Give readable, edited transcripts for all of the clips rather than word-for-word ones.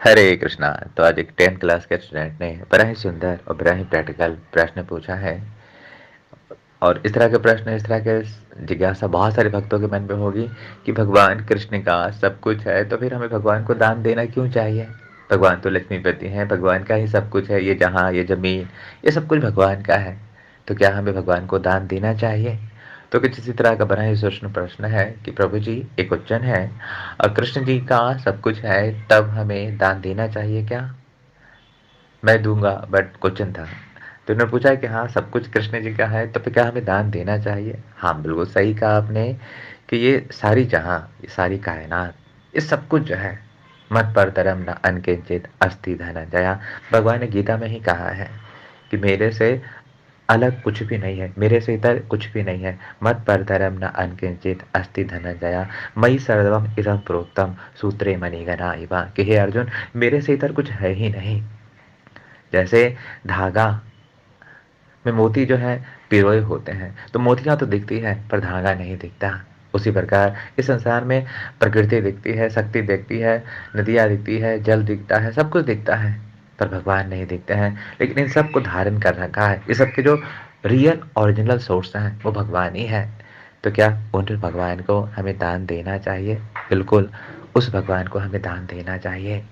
हरे कृष्णा। तो आज एक 10th क्लास के स्टूडेंट ने बड़ा ही सुंदर और बड़ा ही प्रैक्टिकल प्रश्न पूछा है। और इस तरह के प्रश्न, इस तरह के जिज्ञासा बहुत सारे भक्तों के मन में होगी कि भगवान कृष्ण का सब कुछ है तो फिर हमें भगवान को दान देना क्यों चाहिए। भगवान तो लक्ष्मीपति हैं, भगवान का ही सब कुछ है, ये जहाँ, ये जमीन, ये सब कुछ भगवान का है। तो क्या हमें भगवान को दान देना चाहिए? तो कुछ इसी तरह का बड़ा ही सूक्ष्म प्रश्न है कि प्रभु जी, एक क्वेश्चन है, और कृष्ण जी का सब कुछ है तब हमें दान देना चाहिए क्या? मैं दूंगा, बट क्वेश्चन था। तो उन्होंने पूछा कि हाँ, सब कुछ कृष्ण जी का है तो फिर क्या हमें दान देना चाहिए? हाँ, बिल्कुल सही कहा आपने कि ये सारी जहाँ, ये सारी कायनात, ये सब कुछ जो है, मत पर धर्म न अनकिंचित अस्ति धनंजया। भगवान ने गीता में ही कहा है कि मेरे से अलग कुछ भी नहीं है, मेरे से इतर कुछ भी नहीं है। मत पर धर्म न अनकिंचित अस्ति धनंजया, मयि सर्वम इदं प्रोक्तम सूत्रे मणिगणा इव। कि हे अर्जुन, मेरे से इतर कुछ है ही नहीं। जैसे धागा में मोती जो है पिरोए होते हैं, तो मोतियां तो दिखती है पर धागा नहीं दिखता। उसी प्रकार इस संसार में प्रकृति दिखती है, शक्ति दिखती है, नदियाँ दिखती है, जल दिखता है, सब कुछ दिखता है, पर भगवान नहीं दिखते हैं। लेकिन इन सब को धारण कर रखा है, इस सब के जो रियल ओरिजिनल सोर्स हैं वो भगवान ही है। तो क्या उन भगवान को हमें दान देना चाहिए? बिल्कुल, उस भगवान को हमें दान देना चाहिए,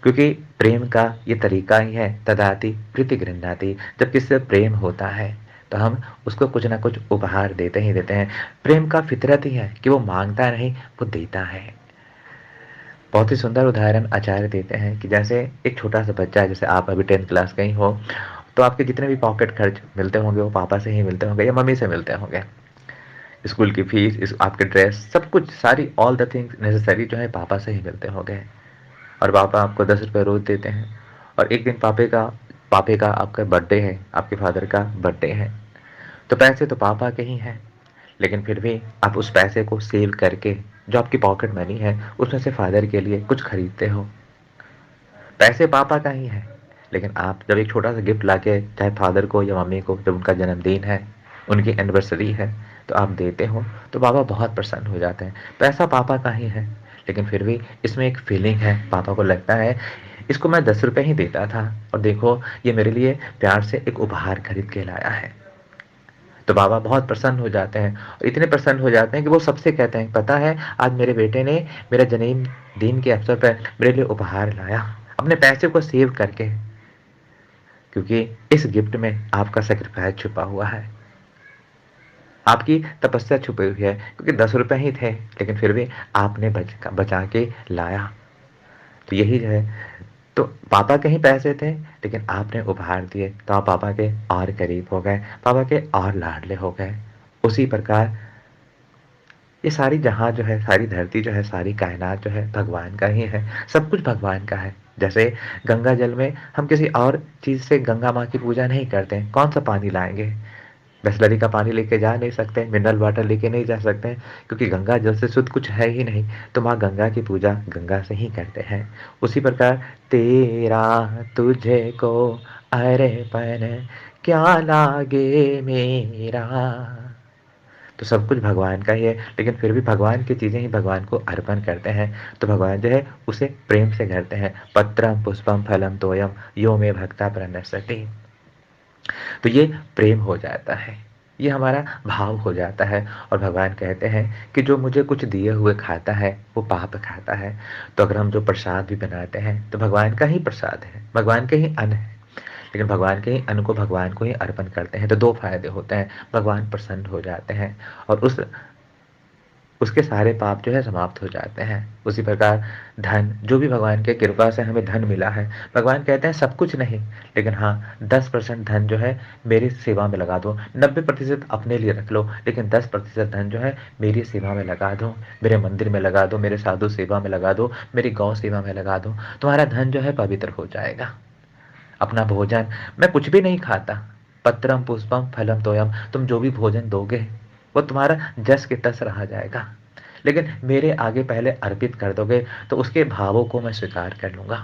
क्योंकि प्रेम का ये तरीका ही है, तदाति प्रीति गृह्णाति। जब किसी से प्रेम होता है तो हम उसको कुछ ना कुछ उपहार देते ही देते हैं। प्रेम का फितरत ही है कि वो मांगता नहीं, वो देता है। बहुत ही सुंदर उदाहरण आचार्य देते हैं कि जैसे एक छोटा सा बच्चा है, जैसे आप अभी 10th क्लास का ही हो, तो आपके जितने भी पॉकेट खर्च मिलते होंगे वो पापा से ही मिलते होंगे या मम्मी से मिलते होंगे। स्कूल की फीस, आपके ड्रेस, सब कुछ, सारी ऑल द थिंग्स नेसेसरी जो है पापा से ही मिलते होंगे। और पापा आपको 10 रुपये रोज देते हैं। और एक दिन पापे का आपका बर्थडे है, आपके फादर का बर्थडे है, तो पैसे तो पापा के ही हैं, लेकिन फिर भी आप उस पैसे को सेव करके, जो आपकी पॉकेट मनी है, उसमें से फादर के लिए कुछ खरीदते हो। पैसे पापा का ही है, लेकिन आप जब एक छोटा सा गिफ्ट लाके, चाहे फादर को या मम्मी को, जब उनका जन्मदिन है, उनकी एनिवर्सरी है, तो आप देते हो, तो पापा बहुत प्रसन्न हो जाते हैं। पैसा पापा का ही है, लेकिन फिर भी इसमें एक फीलिंग है। पापा को लगता है इसको मैं 10 रुपए ही देता था, और देखो ये मेरे लिए प्यार से एक उपहार खरीद के लाया है। तो बाबा बहुत प्रसन्न हो जाते हैं, और इतने प्रसन्न हो जाते हैं कि वो सबसे कहते हैं, पता है आज मेरे बेटे ने मेरे जन्मदिन के अवसर पर मेरे लिए उपहार लाया, अपने पैसे को सेव करके। क्योंकि इस गिफ्ट में आपका सेक्रीफाइस छुपा हुआ है, आपकी तपस्या छुपी हुई है। क्योंकि 10 रुपए ही थे, लेकिन फिर भी आपने बचा के लाया। तो यही है। तो पापा के ही पैसे थे, लेकिन आपने उपहार दिए, तो आप पापा के और करीब हो गए, पापा के और लाडले हो गए। उसी प्रकार ये सारी जहाँ जो है, सारी धरती जो है, सारी कायनात जो है, भगवान का ही है। सब कुछ भगवान का है। जैसे गंगा जल में हम किसी और चीज़ से गंगा माँ की पूजा नहीं करते हैं, कौन सा पानी लाएंगे? बिसलरी का पानी लेके जा नहीं सकते, मिनरल वाटर लेके नहीं जा सकते, क्योंकि गंगा जल से शुद्ध कुछ है ही नहीं। तो माँ गंगा की पूजा गंगा से ही करते हैं। उसी प्रकार तेरा तुझे को अरेपन क्या लागे मेरा। तो सब कुछ भगवान का ही है, लेकिन फिर भी भगवान की चीज़ें ही भगवान को अर्पण करते हैं। तो भगवान जो है उसे प्रेम से करते हैं। पत्रम पुष्पम फलम तोयम यो मे भक्ता प्रणश्यति। तो ये प्रेम हो जाता है, ये हमारा भाव हो जाता है। और भगवान कहते हैं कि जो मुझे कुछ दिए हुए खाता है वो पाप खाता है। तो अगर हम जो प्रसाद भी बनाते हैं तो भगवान का ही प्रसाद है, भगवान के ही अन्न है, लेकिन भगवान के ही अन्न को भगवान को ही अर्पण करते हैं तो दो फायदे होते हैं। भगवान प्रसन्न हो जाते हैं, और उसके सारे पाप जो है समाप्त हो जाते हैं। उसी प्रकार धन, जो भी भगवान के कृपा से हमें धन मिला है, भगवान कहते हैं सब कुछ नहीं, लेकिन हाँ 10% धन जो है मेरी सेवा में लगा दो, 90% अपने लिए रख लो, लेकिन 10% धन जो है मेरी सेवा में लगा दो, मेरे मंदिर में लगा दो, मेरे साधु सेवा में लगा दो, मेरी गौ सेवा में लगा दो। तुम्हारा धन जो है पवित्र हो जाएगा। अपना भोजन, मैं कुछ भी नहीं खाता, पत्रम पुष्पम फलम तोयम, तुम जो भी भोजन दोगे वो तुम्हारा जस के तस रहा जाएगा, लेकिन मेरे आगे पहले अर्पित कर दोगे तो उसके भावों को मैं स्वीकार कर लूंगा।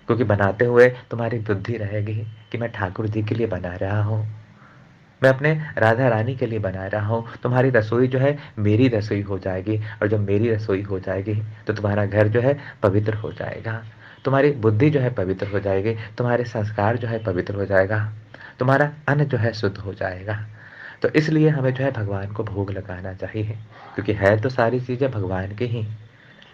क्योंकि बनाते हुए तुम्हारी बुद्धि रहेगी कि मैं ठाकुर जी के लिए बना रहा हूँ, मैं अपने राधा रानी के लिए बना रहा हूँ। तुम्हारी रसोई जो है मेरी रसोई हो जाएगी, और जब मेरी रसोई हो जाएगी तो तुम्हारा घर जो है पवित्र हो जाएगा। तुम्हारी बुद्धि जो है पवित्र हो जाएगी, तुम्हारे संस्कार जो है पवित्र हो जाएगा, तुम्हारा अन्न जो है शुद्ध हो जाएगा। तो इसलिए हमें जो है भगवान को भोग लगाना चाहिए, क्योंकि है तो सारी चीज़ें भगवान की ही,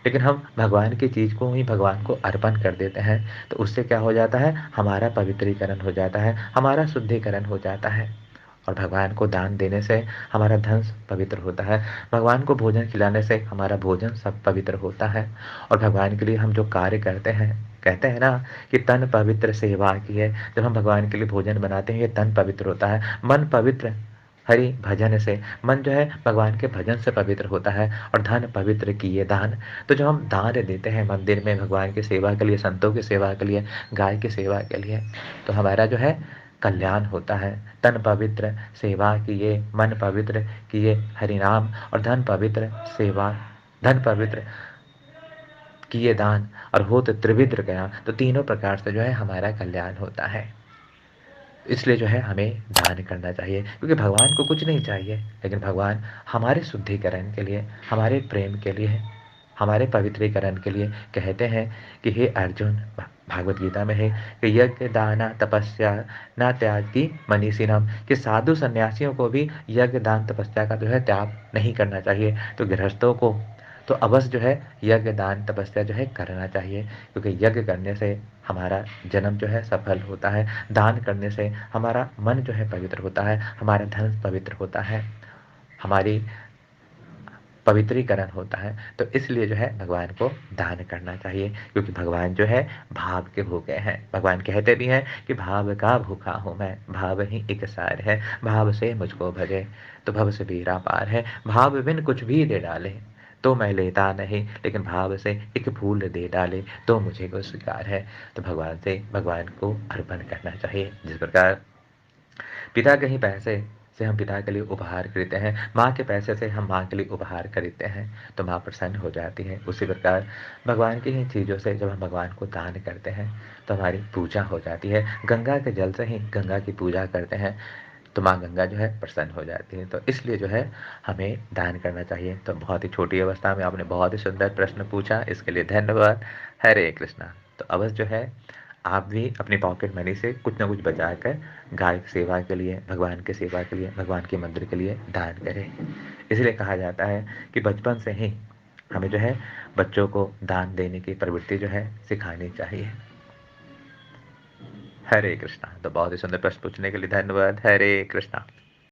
लेकिन हम भगवान की चीज़ को ही भगवान को अर्पण कर देते हैं। तो उससे क्या हो जाता है, हमारा पवित्रीकरण हो जाता है, हमारा शुद्धिकरण हो जाता है। और भगवान को दान देने से हमारा धन पवित्र होता है, भगवान को भोजन खिलाने से हमारा भोजन सब पवित्र होता है। और भगवान के लिए हम जो कार्य करते हैं, कहते हैं ना कि तन पवित्र सेवा की है। जब हम भगवान के लिए भोजन बनाते हैं, ये तन पवित्र होता है, मन पवित्र हरि भजन से, मन जो है भगवान के भजन से पवित्र होता है। और धन पवित्र किए दान। तो जब हम दान देते हैं मंदिर में भगवान की सेवा के लिए, संतों की सेवा के लिए, गाय की सेवा के लिए, तो हमारा जो है कल्याण होता है। तन पवित्र सेवा किए, मन पवित्र किए हरि नाम, और धन पवित्र सेवा, धन पवित्र किए दान, और होत त्रिविध गया। तो तीनों प्रकार से जो है हमारा कल्याण होता है। इसलिए जो है हमें दान करना चाहिए, क्योंकि भगवान को कुछ नहीं चाहिए, लेकिन भगवान हमारे शुद्धिकरण के लिए, हमारे प्रेम के लिए, हमारे पवित्रीकरण के लिए कहते हैं कि हे अर्जुन, भागवत गीता में है कि यज्ञ दाना तपस्या ना त्याग की मनीषिणम, कि साधु सन्यासियों को भी यज्ञ दान तपस्या का जो है त्याग नहीं करना चाहिए। तो गृहस्थों को तो अवश्य जो है यज्ञ दान तपस्या जो है करना चाहिए, क्योंकि यज्ञ करने से हमारा जन्म जो है सफल होता है, दान करने से हमारा मन जो है पवित्र होता है, हमारा धन पवित्र होता है, हमारी पवित्रीकरण होता है। तो इसलिए जो है भगवान को दान करना चाहिए, क्योंकि भगवान जो है भाव के भूखे हैं। भगवान कहते भी हैं कि भाव का भूखा हूँ मैं, भाव ही एक सार है, भाव से मुझको भजे तो भव से बेड़ा पार है। भाव बिन कुछ भी दे डाले तो मैं लेता नहीं, लेकिन भाव से एक फूल दे डाले तो मुझे को स्वीकार है। तो भगवान से भगवान को अर्पण करना चाहिए। जिस प्रकार पिता के ही पैसे से हम पिता के लिए उपहार खरीदते हैं, माँ के पैसे से हम माँ के लिए उपहार खरीदते हैं, तो माँ प्रसन्न हो जाती है। उसी प्रकार भगवान की ही चीज़ों से जब हम भगवान को दान करते हैं, तो हमारी पूजा हो जाती है। गंगा के जल से ही गंगा की पूजा करते हैं, तो माँ गंगा जो है प्रसन्न हो जाती है। तो इसलिए जो है हमें दान करना चाहिए। तो बहुत ही छोटी अवस्था में आपने बहुत ही सुंदर प्रश्न पूछा, इसके लिए धन्यवाद। हरे कृष्णा। तो अवश्य जो है आप भी अपनी पॉकेट मनी से कुछ ना कुछ बचा कर गाय की सेवा के लिए, भगवान की सेवा के लिए, भगवान के मंदिर के लिए दान करें। इसलिए कहा जाता है कि बचपन से ही हमें जो है बच्चों को दान देने की प्रवृत्ति जो है सिखानी चाहिए। हरे कृष्णा। तो बहुत ही सुंदर प्रश्न पूछने के लिए धन्यवाद। हरे कृष्णा।